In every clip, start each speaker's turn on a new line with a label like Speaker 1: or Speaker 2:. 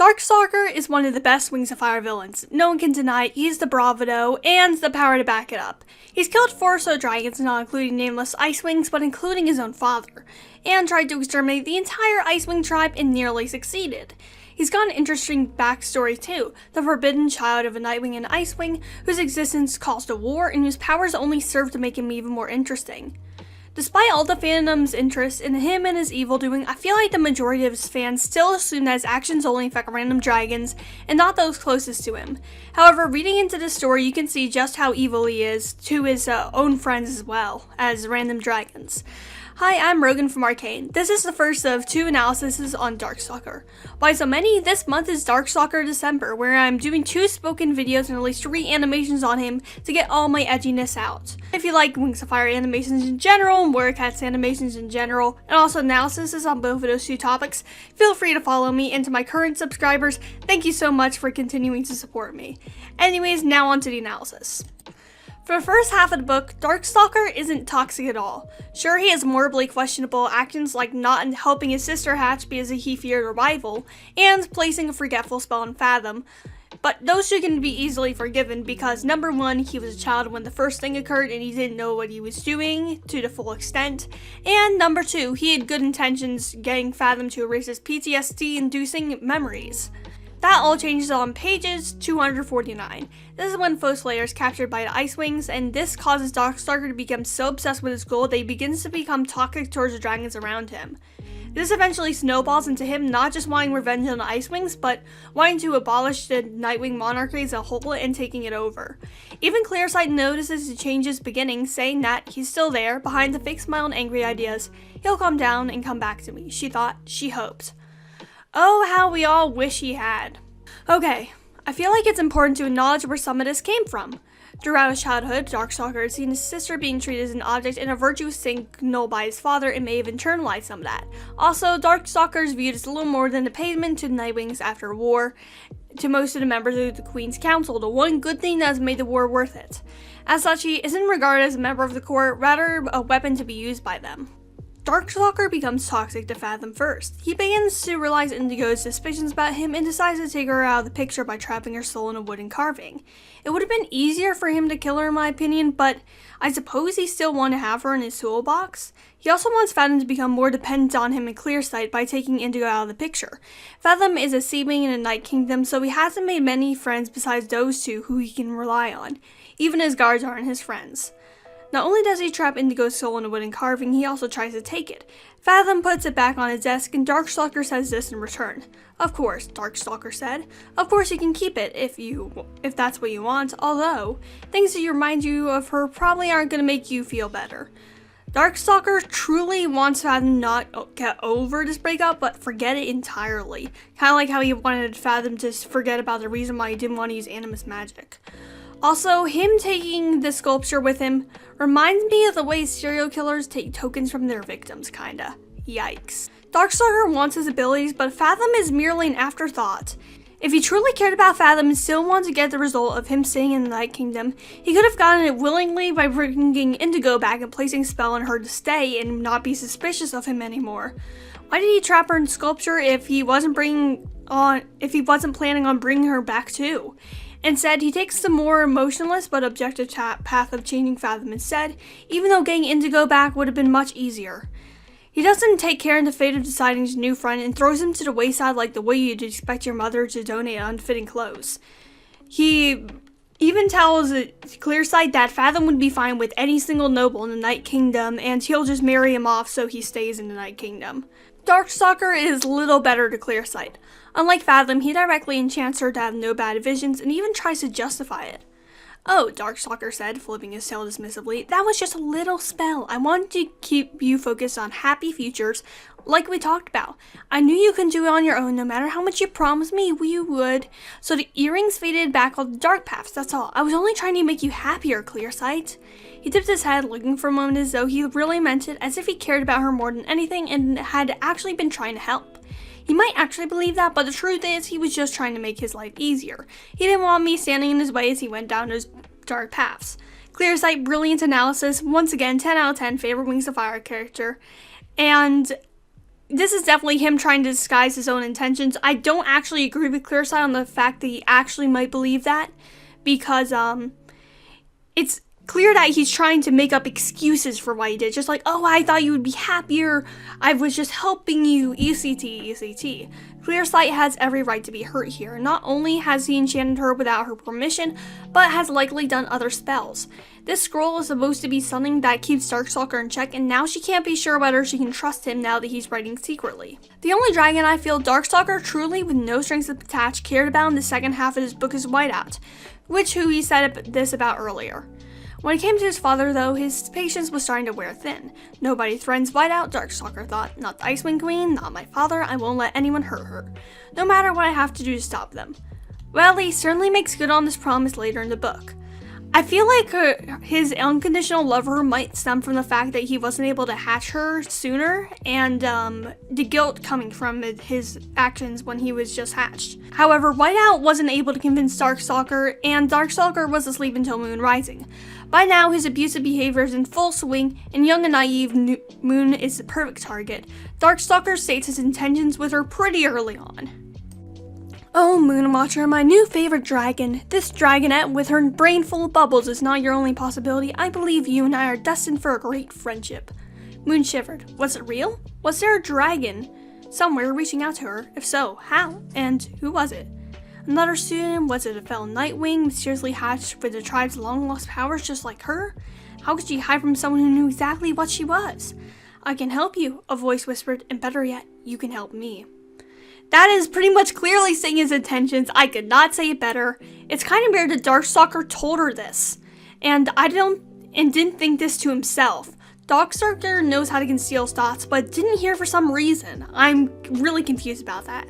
Speaker 1: Darkstalker is one of the best Wings of Fire villains. No one can deny it. He's the bravado and the power to back it up. He's killed 4 so dragons, not including nameless Ice Wings, but including his own father, and tried to exterminate the entire Ice Wing tribe and nearly succeeded. He's got an interesting backstory too, the forbidden child of a Nightwing and Ice Wing whose existence caused a war and whose powers only served to make him even more interesting. Despite all the fandom's interest in him and his evil doing, I feel like the majority of his fans still assume that his actions only affect random dragons and not those closest to him. However, reading into the story, you can see just how evil he is to his own friends as well as random dragons. Hi, I'm Rogan from Arcane. This is the first of 2 analyses on Darkstalker. Why so many? This month is Darkstalker December, where I'm doing 2 spoken videos and at least 3 animations on him to get all my edginess out. If you like Wings of Fire animations in general, and Warrior Cats animations in general, and also analyses on both of those 2 topics, feel free to follow me. And to my current subscribers, thank you so much for continuing to support me. Anyways, now on to the analysis. For the first half of the book, Darkstalker isn't toxic at all. Sure, he has morally questionable actions like not helping his sister hatch because he feared a rival, and placing a forgetful spell on Fathom, but those 2 can be easily forgiven because number 1, he was a child when the first thing occurred and he didn't know what he was doing to the full extent, and number 2, he had good intentions getting Fathom to erase his PTSD-inducing memories. That all changes on pages 249. This is when Foe Slayer is captured by the Ice Wings, and this causes Darkstalker to become so obsessed with his goal that he begins to become toxic towards the dragons around him. This eventually snowballs into him not just wanting revenge on the Ice Wings, but wanting to abolish the Nightwing monarchy as a whole and taking it over. Even Clearsight notices the changes beginning, saying that he's still there, behind the fake smile and angry ideas. He'll calm down and come back to me, she thought, she hoped. Oh, how we all wish he had. Okay, I feel like it's important to acknowledge where some of this came from. Throughout his childhood, Darkstalker had seen his sister being treated as an object and a virtuous signal by his father and may have internalized some of that. Also, Darkstalker is viewed as a little more than a payment to the Nightwings after a war. To most of the members of the Queen's Council, the one good thing that has made the war worth it. As such, he isn't regarded as a member of the court, rather a weapon to be used by them. Darkstalker becomes toxic to Fathom first. He begins to realize Indigo's suspicions about him and decides to take her out of the picture by trapping her soul in a wooden carving. It would have been easier for him to kill her in my opinion, but I suppose he still wanted to have her in his toolbox. He also wants Fathom to become more dependent on him in Clearsight by taking Indigo out of the picture. Fathom is a sea being in the Night Kingdom, so he hasn't made many friends besides those 2 who he can rely on. Even his guards aren't his friends. Not only does he trap Indigo's soul in a wooden carving, he also tries to take it. Fathom puts it back on his desk, and Darkstalker says this in return. Of course, Darkstalker said. Of course you can keep it if that's what you want, although things that remind you of her probably aren't going to make you feel better. Darkstalker truly wants Fathom not get over this breakup, but forget it entirely. Kind of like how he wanted Fathom to forget about the reason why he didn't want to use animus magic. Also, him taking the sculpture with him reminds me of the way serial killers take tokens from their victims, kinda. Yikes. Darkstalker wants his abilities, but Fathom is merely an afterthought. If he truly cared about Fathom and still wanted to get the result of him staying in the Night Kingdom, he could have gotten it willingly by bringing Indigo back and placing a spell on her to stay and not be suspicious of him anymore. Why did he trap her in sculpture if he wasn't planning on bringing her back too? Instead, he takes the more emotionless but objective path of changing Fathom instead, even though getting Indigo back would have been much easier. He doesn't take care in the fate of deciding his new friend and throws him to the wayside like the way you'd expect your mother to donate unfitting clothes. He even tells Clearsight that Fathom would be fine with any single noble in the Night Kingdom and he'll just marry him off so he stays in the Night Kingdom. Darkstalker is little better to Clearsight. Unlike Fathom, he directly enchants her to have no bad visions and even tries to justify it. Oh, Darkstalker said, flipping his tail dismissively, that was just a little spell. I wanted to keep you focused on happy futures, like we talked about. I knew you couldn't do it on your own, no matter how much you promised me you would. So the earrings faded back on the dark paths, that's all. I was only trying to make you happier, Clearsight. He tipped his head, looking for a moment as though he really meant it, as if he cared about her more than anything and had actually been trying to help. He might actually believe that, but the truth is he was just trying to make his life easier. He didn't want me standing in his way as he went down those dark paths. Clearsight, brilliant analysis. Once again, 10 out of 10, favorite Wings of Fire character. And this is definitely him trying to disguise his own intentions. I don't actually agree with Clearsight on the fact that he actually might believe that, because it's clear that he's trying to make up excuses for what he did. Just like, oh, I thought you would be happier. I was just helping you. ECT. Clearsight has every right to be hurt here. Not only has he enchanted her without her permission, but has likely done other spells. This scroll is supposed to be something that keeps Darkstalker in check, and now she can't be sure whether she can trust him now that he's writing secretly. The only dragon I feel Darkstalker truly, with no strings attached, cared about in the second half of his book is Whiteout, who he said this about earlier. When it came to his father, though, his patience was starting to wear thin. Nobody threatens Whiteout, Darkstalker thought. Not the Icewing Queen, not my father, I won't let anyone hurt her. No matter what I have to do to stop them. Well, he certainly makes good on this promise later in the book. I feel like his unconditional love for her might stem from the fact that he wasn't able to hatch her sooner, and the guilt coming from his actions when he was just hatched. However, Whiteout wasn't able to convince Darkstalker, and Darkstalker was asleep until Moon Rising. By now, his abusive behavior is in full swing, and young and naive Moon is the perfect target. Darkstalker states his intentions with her pretty early on. Oh, Moonwatcher, my new favorite dragon. This dragonette with her brain full of bubbles is not your only possibility. I believe you and I are destined for a great friendship. Moon shivered. Was it real? Was there a dragon somewhere reaching out to her? If so, how? And who was it? Another student? Was it a fellow Nightwing, mysteriously hatched with the tribe's long-lost powers just like her? How could she hide from someone who knew exactly what she was? I can help you, a voice whispered, and better yet, you can help me. That is pretty much clearly saying his intentions. I could not say it better. It's kind of weird that Darkstalker told her this, and didn't think this to himself. Darkstalker knows how to conceal thoughts, but didn't hear for some reason. I'm really confused about that.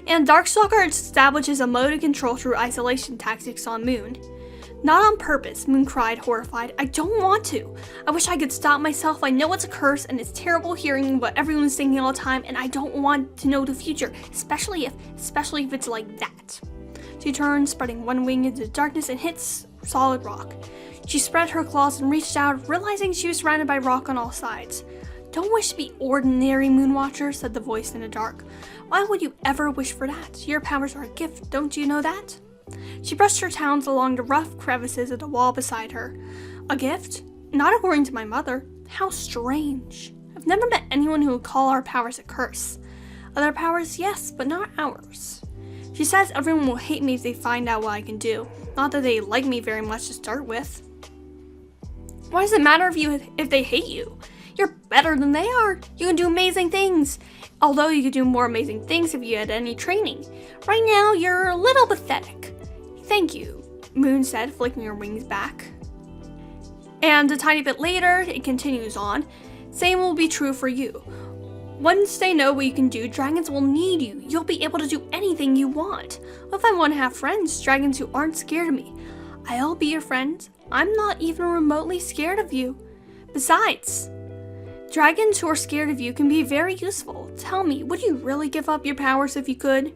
Speaker 1: And Darkstalker establishes a mode of control through isolation tactics on Moon. Not on purpose, Moon cried, horrified. I don't want to. I wish I could stop myself. I know it's a curse, and it's terrible hearing what everyone's thinking all the time, and I don't want to know the future, especially if it's like that. She turned, spreading one wing into the darkness, and hit solid rock. She spread her claws and reached out, realizing she was surrounded by rock on all sides. Don't wish to be ordinary, Moonwatcher, said the voice in the dark. Why would you ever wish for that? Your powers are a gift, don't you know that? She brushed her talons along the rough crevices of the wall beside her. A gift? Not according to my mother. How strange. I've never met anyone who would call our powers a curse. Other powers, yes, but not ours. She says everyone will hate me if they find out what I can do. Not that they like me very much to start with. Why does it matter if they hate you? You're better than they are. You can do amazing things. Although you could do more amazing things if you had any training. Right now, you're a little pathetic. Thank you, Moon said, flicking her wings back. And a tiny bit later, it continues on. Same will be true for you. Once they know what you can do, dragons will need you. You'll be able to do anything you want. What if I want to have friends, dragons who aren't scared of me? I'll be your friend. I'm not even remotely scared of you. Besides, dragons who are scared of you can be very useful. Tell me, would you really give up your powers if you could?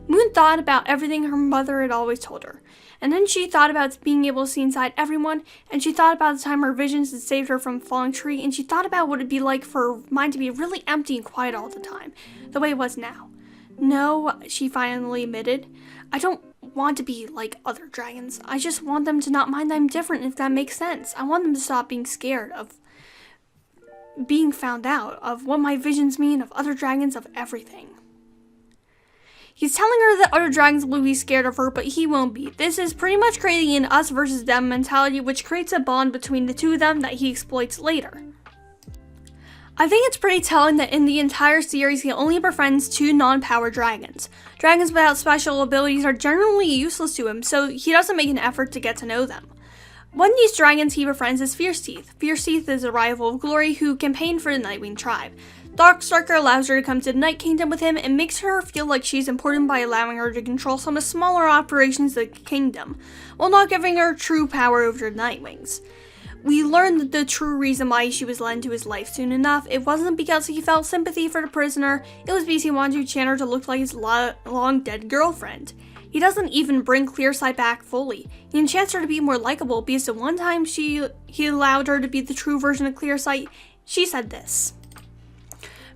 Speaker 1: Moon thought about everything her mother had always told her. And then she thought about being able to see inside everyone, and she thought about the time her visions had saved her from a falling tree, and she thought about what it'd be like for her mind to be really empty and quiet all the time, the way it was now. No, she finally admitted, I don't want to be like other dragons. I just want them to not mind that I'm different, if that makes sense. I want them to stop being scared of being found out, of what my visions mean, of other dragons, of everything. He's telling her that other dragons will be scared of her, but he won't be. This is pretty much creating an us versus them mentality, which creates a bond between the two of them that he exploits later. I think it's pretty telling that in the entire series, he only befriends two non-powered dragons. Dragons without special abilities are generally useless to him, so he doesn't make an effort to get to know them. One of these dragons he befriends is Fierce Teeth. Fierce Teeth is a rival of Glory who campaigned for the Nightwing tribe. Darkstalker allows her to come to the Night Kingdom with him and makes her feel like she's important by allowing her to control some of the smaller operations of the kingdom, while not giving her true power over the Nightwings. We learned the true reason why she was led into his life soon enough. It wasn't because he felt sympathy for the prisoner, it was because he wanted to change her to look like his long-dead girlfriend. He doesn't even bring Clearsight back fully. He enchants her to be more likable because the one time he allowed her to be the true version of Clearsight, she said this.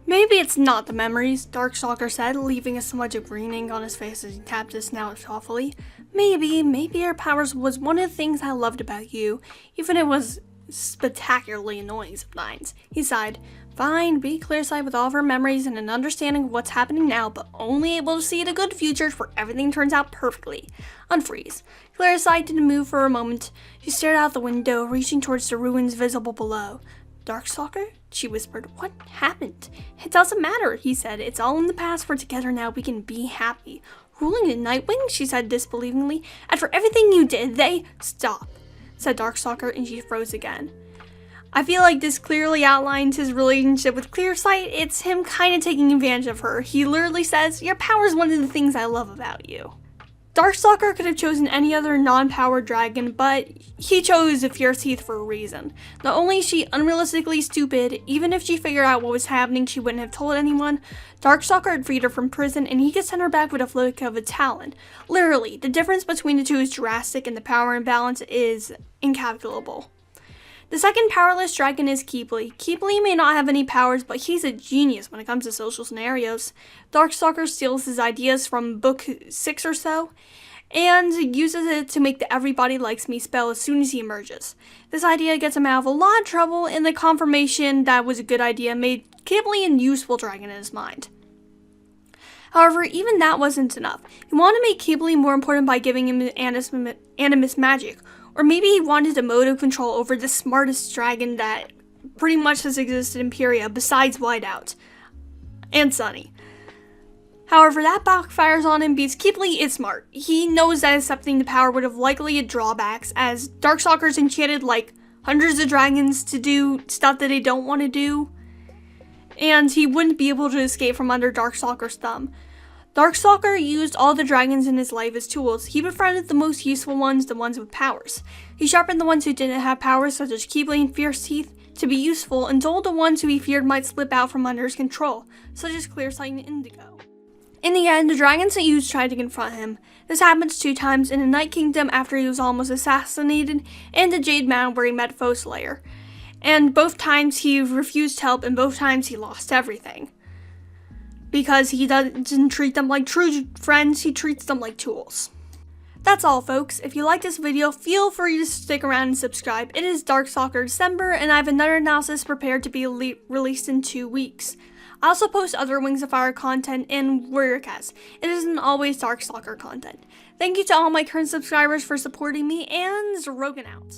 Speaker 1: Maybe it's not the memories, Darkstalker said, leaving a smudge of green ink on his face as he tapped his snout thoughtfully. Maybe your powers was one of the things I loved about you, even if it was spectacularly annoying sometimes. He sighed. Fine, be clear-sighted with all of her memories and an understanding of what's happening now, but only able to see the good future where everything turns out perfectly. Unfreeze. Clear-sighted didn't move for a moment. She stared out the window, reaching towards the ruins visible below. Darkstalker? She whispered. What happened? It doesn't matter, he said. It's all in the past. We're together now. We can be happy. Ruling the Nightwing? She said disbelievingly. After everything you did, they... Stop, said Darkstalker, and she froze again. I feel like this clearly outlines his relationship with Clearsight. It's him kind of taking advantage of her. He literally says, your power is one of the things I love about you. Darkstalker could have chosen any other non-powered dragon, but he chose the Fierce Teeth for a reason. Not only is she unrealistically stupid, even if she figured out what was happening, she wouldn't have told anyone. Darkstalker had freed her from prison, and he could send her back with a flick of a talon. Literally, the difference between the two is drastic, and the power imbalance is incalculable. The second powerless dragon is Keeply. Keeply may not have any powers, but he's a genius when it comes to social scenarios. Darkstalker steals his ideas from book 6 or so, and uses it to make the Everybody Likes Me spell as soon as he emerges. This idea gets him out of a lot of trouble, and the confirmation that was a good idea made Keeply a useful dragon in his mind. However, even that wasn't enough. He wanted to make Keeply more important by giving him animus magic, or maybe he wanted a mode of control over the smartest dragon that pretty much has existed in Imperia besides Whiteout and Sunny. However, that backfires on him because Keeply is smart. He knows that accepting the power would have likely had drawbacks, as Darkstalker's enchanted like hundreds of dragons to do stuff that they don't want to do, and he wouldn't be able to escape from under Darkstalker's thumb. Darkstalker used all the dragons in his life as tools. He befriended the most useful ones, the ones with powers. He sharpened the ones who didn't have powers, such as Keeply and Fierce Teeth, to be useful, and told the ones who he feared might slip out from under his control, such as Clearsight and Indigo. In the end, the dragons that used tried to confront him. This happens 2 times, in the Night Kingdom after he was almost assassinated, and the Jade Mound where he met Foeslayer. And both times he refused help, and both times he lost everything. Because he doesn't treat them like true friends, he treats them like tools. That's all, folks. If you like this video, feel free to stick around and subscribe. It is Darkstalker December, and I have another analysis prepared to be released in 2 weeks. I also post other Wings of Fire content in WarriorCast. It isn't always Darkstalker content. Thank you to all my current subscribers for supporting me, and Rogan out.